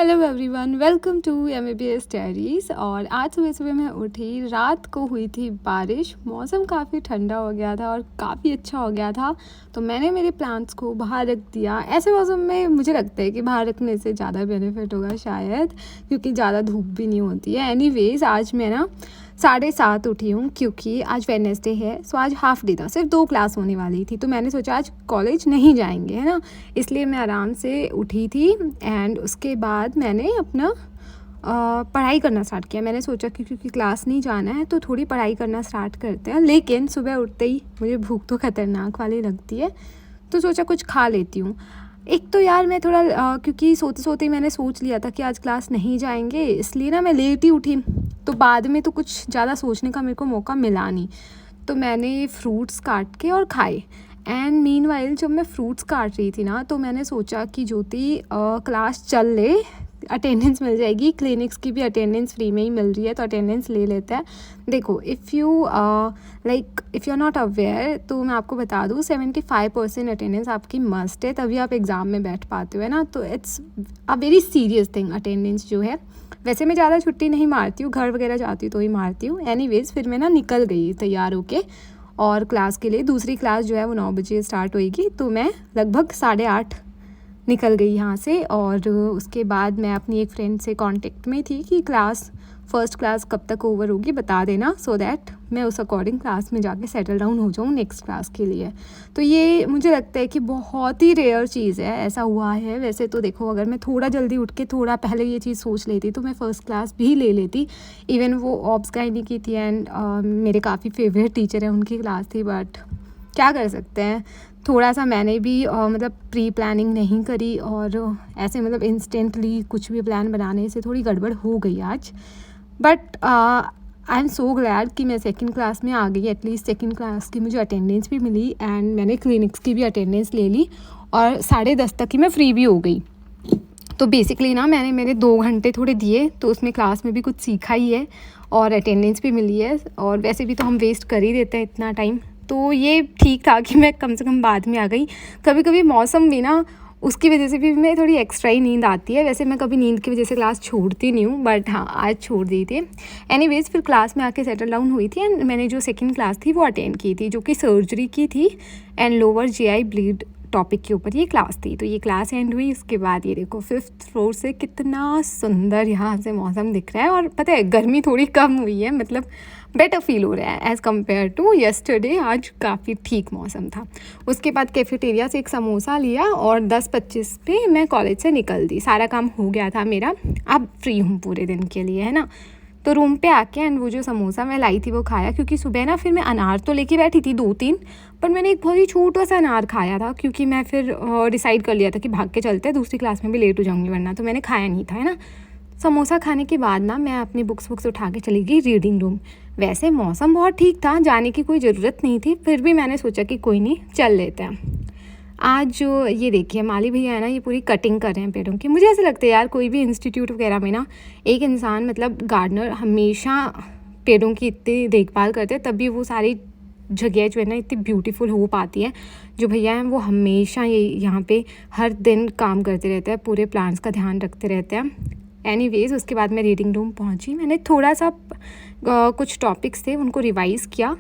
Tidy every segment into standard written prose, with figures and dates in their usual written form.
Hello everyone, welcome to MABS diaries. और आज सुबह सुबह मैं उठी, रात को हुई थी बारिश, मौसम काफ़ी ठंडा हो गया था और काफ़ी अच्छा हो गया था। तो मैंने मेरे प्लांट्स को बाहर रख दिया। ऐसे मौसम में मुझे लगता है कि बाहर रखने से ज़्यादा बेनिफिट होगा शायद, क्योंकि ज़्यादा धूप भी नहीं होती है। एनीवेज़, आज मैं ना 7:30 उठी हूँ क्योंकि आज वेडनेसडे है। सो आज हाफ डे था, सिर्फ 2 क्लास होने वाली थी। तो मैंने सोचा आज कॉलेज नहीं जाएंगे, है ना, इसलिए मैं आराम से उठी थी। एंड उसके बाद मैंने अपना पढ़ाई करना स्टार्ट किया। मैंने सोचा कि क्योंकि क्लास नहीं जाना है तो थोड़ी पढ़ाई करना स्टार्ट करते हैं। लेकिन सुबह उठते ही मुझे भूख तो ख़तरनाक वाली लगती है, तो सोचा कुछ खा लेती हूँ। एक तो यार मैं थोड़ा क्योंकि सोते सोते ही मैंने सोच लिया था कि आज क्लास नहीं जाएंगे, इसलिए ना मैं लेट ही उठी। तो बाद में तो कुछ ज़्यादा सोचने का मेरे को मौका मिला नहीं, तो मैंने फ्रूट्स काट के और खाए। एंड मीनवाइल जब मैं फ्रूट्स काट रही थी ना, तो मैंने सोचा कि ज्योति क्लास चल ले, अटेंडेंस मिल जाएगी। क्लिनिक्स की भी अटेंडेंस फ्री में ही मिल रही है, तो अटेंडेंस ले लेते हैं। देखो, if you are not aware, तो मैं आपको बता दूँ 75% अटेंडेंस आपकी मस्ट है, तभी आप एग्ज़ाम में बैठ पाते हो, है ना। तो it's a very serious thing attendance जो है। वैसे मैं ज़्यादा छुट्टी नहीं मारती हूँ, घर वगैरह जाती हूँ तो ही मारती हूँ। एनीवेज़, फिर मैं ना निकल गई तैयार होके और क्लास के लिए। दूसरी क्लास जो है वो 9 बजे स्टार्ट होएगी, तो मैं लगभग 8:30 निकल गई यहाँ से। और उसके बाद मैं अपनी एक फ्रेंड से कांटेक्ट में थी कि फर्स्ट क्लास कब तक ओवर होगी बता देना, सो दैट मैं उस अकॉर्डिंग क्लास में जाके सेटल डाउन हो जाऊँ नेक्स्ट क्लास के लिए। तो ये मुझे लगता है कि बहुत ही रेयर चीज़ है, ऐसा हुआ है। वैसे तो देखो, अगर मैं थोड़ा जल्दी उठ के थोड़ा पहले ये चीज़ सोच लेती तो मैं फ़र्स्ट क्लास भी ले लेती। इवन वो ऑब्स गाइनी की थी एंड मेरे काफ़ी फेवरेट टीचर है, उनकी क्लास थी। बट क्या कर सकते हैं, थोड़ा सा मैंने भी मतलब प्री प्लानिंग नहीं करी और ऐसे मतलब इंस्टेंटली कुछ भी प्लान बनाने से थोड़ी गड़बड़ हो गई आज। But I am so glad कि मैं सेकंड क्लास में आ गई। एटलीस्ट सेकंड क्लास की मुझे अटेंडेंस भी मिली एंड मैंने क्लिनिक्स की भी अटेंडेंस ले ली और 10:30 तक ही मैं फ्री भी हो गई। तो बेसिकली ना मैंने मेरे 2 घंटे थोड़े दिए, तो उसमें क्लास में भी कुछ सीखा ही है और अटेंडेंस भी मिली है। और वैसे भी तो हम वेस्ट कर ही देते हैं इतना टाइम, तो ये ठीक था कि मैं कम से कम बाद में आ गई। कभी कभी मौसम भी ना, उसकी वजह से भी मैं थोड़ी एक्स्ट्रा ही नींद आती है। वैसे मैं कभी नींद की वजह से क्लास छोड़ती नहीं हूँ, बट हाँ, आज छोड़ दी थी। एनीवेज़, फिर क्लास में आके सेटल डाउन हुई थी एंड मैंने जो सेकंड क्लास थी वो अटेंड की थी, जो कि सर्जरी की थी and lower GI bleed topic के ऊपर ये क्लास थी। तो ये क्लास एंड हुई। उसके बाद ये देखो 5th फ्लोर से कितना सुंदर यहाँ से मौसम दिख रहा है। और पता है, गर्मी थोड़ी कम हुई है, मतलब बेटर फील हो रहा है एज़ कम्पेयर टू येस्टरडे। आज काफ़ी ठीक मौसम था। उसके बाद कैफेटेरिया से एक समोसा लिया और 10:25 पे मैं कॉलेज से निकल दी। सारा काम हो गया था मेरा, अब फ्री हूँ पूरे दिन के लिए, है ना। तो रूम पे आके एंड वो जो समोसा मैं लाई थी वो खाया, क्योंकि सुबह ना फिर मैं अनार तो लेके बैठी थी 2-3, पर मैंने एक बहुत ही छोटा सा अनार खाया था, क्योंकि मैं फिर डिसाइड कर लिया था कि भाग के चलते हैं, दूसरी क्लास में भी लेट हो जाऊंगी वरना। तो मैंने खाया नहीं था, है ना। समोसा खाने के बाद ना मैं अपनी बुक्स उठा के चली गई रीडिंग रूम। वैसे मौसम बहुत ठीक था, जाने की कोई ज़रूरत नहीं थी, फिर भी मैंने सोचा कि कोई नहीं, चल लेते हैं। आज जो ये देखिए माली भैया है ना, ये पूरी कटिंग कर रहे हैं पेड़ों की। मुझे ऐसा लगता है यार, कोई भी इंस्टीट्यूट वगैरह में ना एक इंसान मतलब गार्डनर हमेशा पेड़ों की इतनी देखभाल करते हैं, तभी वो सारी जगह जो है ना इतनी ब्यूटीफुल हो पाती है। जो भैया हैं वो हमेशा ये यहाँ पे हर दिन काम करते रहते हैं, पूरे प्लांट्स का ध्यान रखते रहते हैं। एनीवेज़, उसके बाद मैं रीडिंग रूम पहुँची। मैंने थोड़ा सा कुछ टॉपिक्स थे उनको रिवाइज़ किया।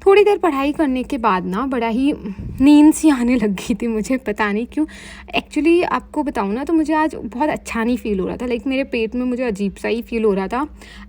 थोड़ी देर पढ़ाई करने के बाद ना बड़ा ही नींद सी आने लग गई थी, मुझे पता नहीं क्यों। एक्चुअली आपको बताऊँ ना, तो मुझे आज बहुत अच्छा नहीं फ़ील हो रहा था। लाइक मेरे पेट में मुझे अजीब सा ही फ़ील हो रहा था।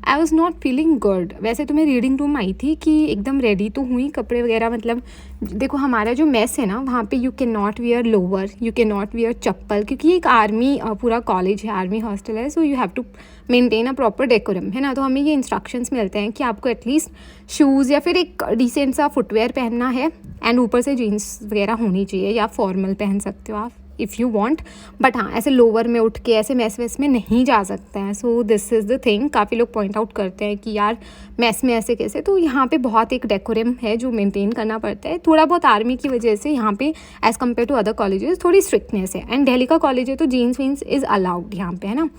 I was not feeling good. वैसे तो मैं रीडिंग रूम आई थी कि एकदम रेडी तो हुई, कपड़े वगैरह, मतलब देखो हमारा जो मेस है ना, वहाँ पे you can not wear lower, you can not wear chappal, क्योंकि ये एक आर्मी पूरा कॉलेज है, आर्मी हॉस्टल है। So you have to maintain a proper decorum, है ना। तो हमें ये इंस्ट्रक्शंस मिलते हैं कि आपको एटलीस्ट शूज़ या फिर एक डिसेंट सा फुटवेयर पहनना है एंड ऊपर से जीन्स वगैरह होनी चाहिए, या फॉर्मल पहन सकते हो आप इफ़ यू वांट। बट हाँ, ऐसे लोअर में उठ के ऐसे मैस वैस में नहीं जा सकते हैं। So this is the thing. काफ़ी लोग पॉइंट आउट करते हैं कि यार मैस में ऐसे कैसे, तो यहाँ पे बहुत एक डेकोरम है जो मेंटेन करना पड़ता है। थोड़ा बहुत आर्मी की वजह से यहाँ पे as compare to other colleges थोड़ी स्ट्रिक्टनेस है। एंड दिल्ली का कॉलेज है तो जीन्स वीन्स इज़ अलाउड यहाँ पे, है ना।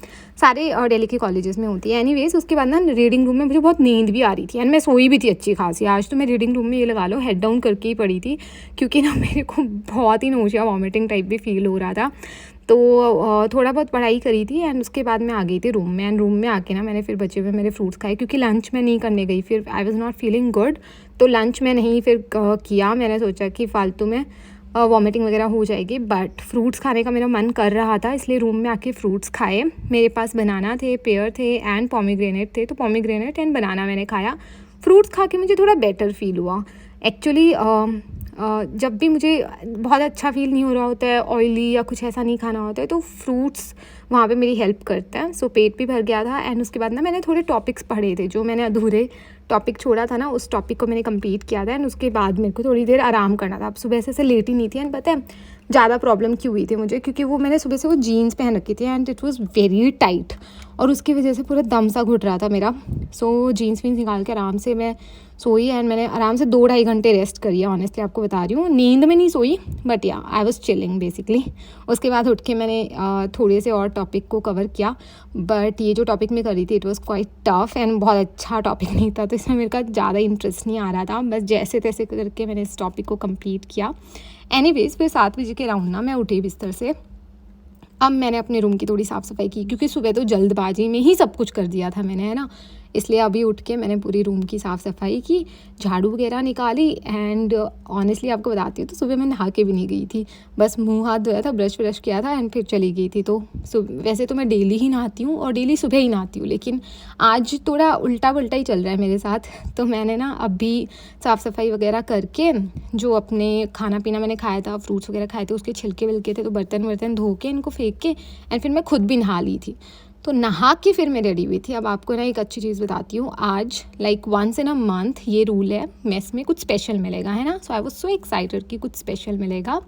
सारे दिल्ली के कॉलेजेस में होती है। एनीवेज़, उसके बाद ना रीडिंग रूम में मुझे बहुत नींद भी आ रही थी एंड मैं सोई भी थी अच्छी खासी। आज तो मैं रीडिंग रूम में ये लगा लो हेड डाउन करके ही पड़ी थी, क्योंकि ना मेरे को बहुत ही नोशिया वॉमिटिंग टाइप भी फील फील हो रहा था। तो थोड़ा बहुत पढ़ाई करी थी एंड उसके बाद मैं आ गई थी रूम में। एंड रूम में आके ना मैंने फिर बचे हुए मेरे फ्रूट्स खाए, क्योंकि लंच मैं नहीं करने गई, फिर I was not feeling good, तो लंच मैं नहीं फिर किया। मैंने सोचा कि फ़ालतू में वॉमिटिंग वगैरह हो जाएगी, बट फ्रूट्स खाने का मेरा मन कर रहा था, इसलिए रूम में आके फ्रूट्स खाए। मेरे पास बनाना थे, पेयर थे एंड पोमीग्रेनेट थे, तो पोमीग्रेनेट एंड बनाना मैंने खाया। फ्रूट्स खा के मुझे थोड़ा बेटर फील हुआ एक्चुअली। जब भी मुझे बहुत अच्छा फील नहीं हो रहा होता है, ऑयली या कुछ ऐसा नहीं खाना होता है, तो फ्रूट्स वहाँ पे मेरी हेल्प करते हैं। सो पेट भी भर गया था एंड उसके बाद ना मैंने थोड़े टॉपिक्स पढ़े थे, जो मैंने अधूरे टॉपिक छोड़ा था ना, उस टॉपिक को मैंने कंप्लीट किया था एंड उसके बाद मेरे को थोड़ी देर आराम करना था। अब सुबह से लेट ही नहीं थी एंड पता है ज़्यादा प्रॉब्लम क्यों हुई थी मुझे, क्योंकि वो मैंने सुबह से वो जीन्स पहन रखी थी and it was very tight, और उसकी वजह से पूरा दम सा घुट रहा था मेरा। सो जीन्स वीन्स निकाल के आराम से मैं सोई एंड मैंने आराम से 2-2.5 घंटे रेस्ट करी है। ऑनेस्टली आपको बता रही हूँ, नींद में नहीं सोई, बट या आई वाज चिलिंग बेसिकली। उसके बाद उठ के मैंने थोड़े से और टॉपिक को कवर किया, बट ये जो टॉपिक मैं कर रही थी it was quite tough and बहुत अच्छा टॉपिक नहीं था, तो इसमें मेरे का ज़्यादा इंटरेस्ट नहीं आ रहा था। बस जैसे तैसे करके मैंने इस टॉपिक को कंप्लीट किया। एनीवेज फिर 7 बजे के राउंड ना मैं उठी बिस्तर से। अब मैंने अपने रूम की थोड़ी साफ़ सफाई की, क्योंकि सुबह तो जल्दबाजी में ही सब कुछ कर दिया था मैंने, है ना, इसलिए अभी उठ के मैंने पूरी रूम की साफ़ सफाई की, झाड़ू वगैरह निकाली एंड ऑनेस्टली आपको बताती हूँ तो सुबह मैं नहा के भी नहीं गई थी, बस मुंह हाथ धोया था, ब्रश व्रश किया था एंड फिर चली गई थी। तो वैसे तो मैं डेली ही नहाती हूँ और डेली सुबह ही नहाती हूँ, लेकिन आज थोड़ा उल्टा पुल्टा ही चल रहा है मेरे साथ। तो मैंने ना अभी साफ़ सफाई वगैरह करके, जो अपने खाना पीना मैंने खाया था, फ्रूट्स वगैरह खाए थे, उसके छिलके विलके थे, तो बर्तन वर्तन धो के इनको फेंक के एंड फिर मैं खुद भी नहा ली थी। तो नहा के फिर मैं रेडी हुई थी। अब आपको ना एक अच्छी चीज़ बताती हूँ, आज like once in a month ये रूल है, मेस में कुछ स्पेशल मिलेगा, है ना। सो आई वाज सो एक्साइटेड कि कुछ स्पेशल मिलेगा।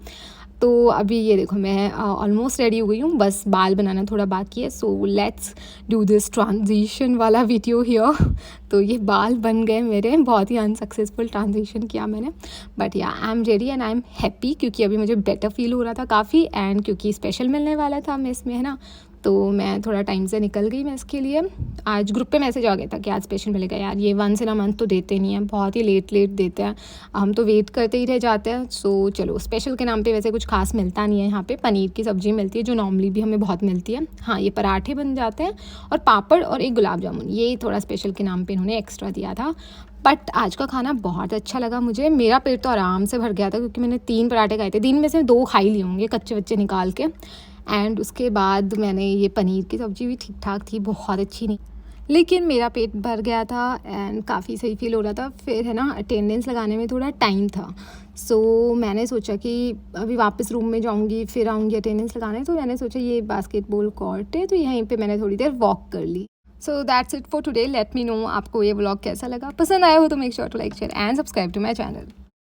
तो अभी ये देखो मैं ऑलमोस्ट रेडी हो गई हूँ, बस बाल बनाना थोड़ा बाकी है। So let's do this transition वाला वीडियो हियर। तो ये बाल बन गए मेरे, बहुत ही अनसक्सेसफुल ट्रांजिशन किया मैंने, बट या I am ready and I am happy, क्योंकि अभी मुझे बेटर फील हो रहा था काफ़ी, एंड क्योंकि स्पेशल मिलने वाला था मेस में, है ना। तो मैं थोड़ा टाइम से निकल गई मैं इसके लिए। आज ग्रुप पे मैसेज आ गया था कि आज स्पेशल मिलेगा। यार ये वंस इन अ मंथ तो देते नहीं हैं, बहुत ही लेट देते हैं, हम तो वेट करते ही रह जाते हैं। सो चलो, स्पेशल के नाम पे वैसे कुछ खास मिलता नहीं है यहाँ पे। पनीर की सब्ज़ी मिलती है जो नॉर्मली भी हमें बहुत मिलती है। हाँ, ये पराठे बन जाते हैं और पापड़ और एक गुलाब जामुन, ये थोड़ा स्पेशल के नाम पर इन्होंने एक्स्ट्रा दिया था। बट आज का खाना बहुत अच्छा लगा मुझे, मेरा पेट तो आराम से भर गया था, क्योंकि मैंने 3 पराठे खाए थे, दिन में से 2 खा ही लिए होंगे कच्चे बच्चे निकाल के। एंड उसके बाद मैंने ये पनीर की सब्ज़ी भी ठीक ठाक थी, बहुत अच्छी नहीं, लेकिन मेरा पेट भर गया था एंड काफ़ी सही फील हो रहा था। फिर है ना, अटेंडेंस लगाने में थोड़ा टाइम था। सो मैंने सोचा कि अभी वापस रूम में जाऊंगी, फिर आऊँगी अटेंडेंस लगाने, तो मैंने सोचा ये बास्केटबॉल कोर्ट है, तो यहीं पे मैंने थोड़ी देर वॉक कर ली। So that's it for today. Let me know आपको ये व्लॉग कैसा लगा, पसंद आया हो तो make sure to like, share and subscribe to my channel.